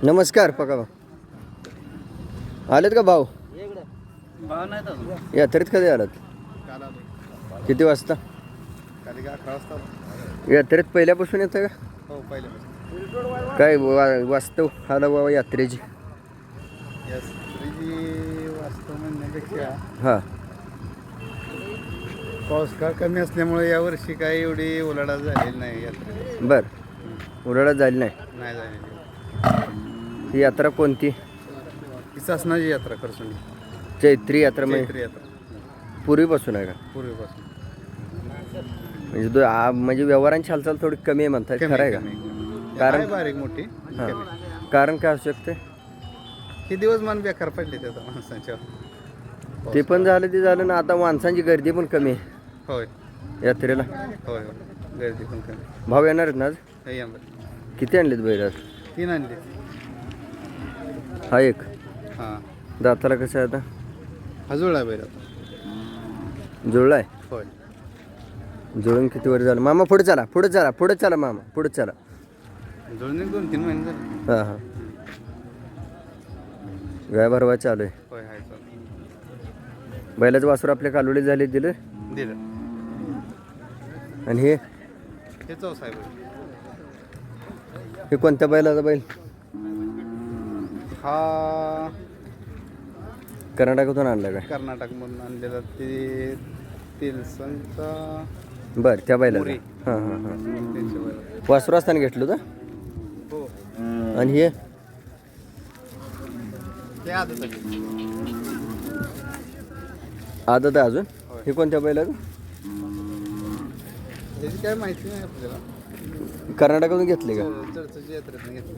नमस्कार पका भाऊ. आलेत का भाऊ? यात्रेत कधी आलात? किती वाजता? यात्रेत पहिल्यापासून येतं का? हो, पहिल्यापासून. काय वास्तव आला बाबा यात्रेची? वास्तव म्हणण्यापेक्षा हां पाऊस काळ कमी असल्यामुळे यावर्षी काही एवढी उलाढाल झालेली नाही यात्रेत. बरं, उन्हाळ्यात झाली नाही. नाही झालेली. ही यात्रा कोणती? ही शासनाची यात्रा करसून चैत्री यात्रा म्हणजे चैत्री यात्रा पूर्वीपासून आहे का? पूर्वीपासून. म्हणजे व्यवहारांची हालचाल थोडी कमी आहे म्हणतात, खरं आहे का? कारण आहे बारीक मोठी. हां, कमी. कारण काय असू शकते? हे दिवसमान बेकार पडले त्याचा माणसांच्या. ते पण झालं, ते झालं ना. आता माणसांची गर्दी पण कमी आहे होय यात्रेला. होय होय, गर्दी पण कमी. भाव येणार आहेत ना आज? हे आंबे किती आणलेत बैल आज? 3 आणले. हा एक. हां, दाताला कसं आहे आता? हा जुळला बैल आता. जुळला आहे? होय. जुळून किती वर झालं? मामा पुढे चला, पुढे चला, पुढे चला मामा, पुढे चला. जुळून 2-3 महिने झाले. हां हां, गाय भरवा चालू आहे. होय, हाय चालू. बैलाचं वासरू आपल्या कालवडी झाले दिलं. दिलं. आणि हे हे चौसा आहे बैल. हे कोणत्या बैलाचा बैल? हा कर्नाटकातून आणला काय? कर्नाटकमधून आणलेला ते तिलसनचा बरं, त्या बैलाचा. मोरी. हां हां हां. त्यांच्या बैल. वासरू असताना घेतलं होतं. हो, आणि हे ते आदत आहे. आदत आहे अजून. होय. हे कोणत्या बैलाचं? त्याची काय माहिती नाही आपल्याला. कर्नाटकातून घेतले का? चर्चेची यात्रेत घेतली.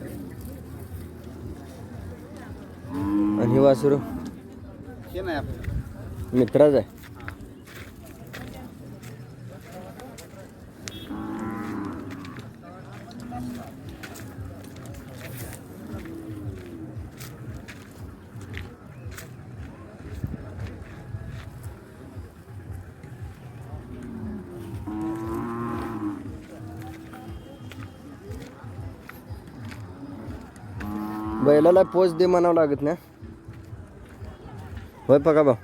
आणि हे वासरू हे नाही आपल्याला. मित्राच आहे. बैलाला पोच दे म्हणावं लागत ना. होय पका भाऊ?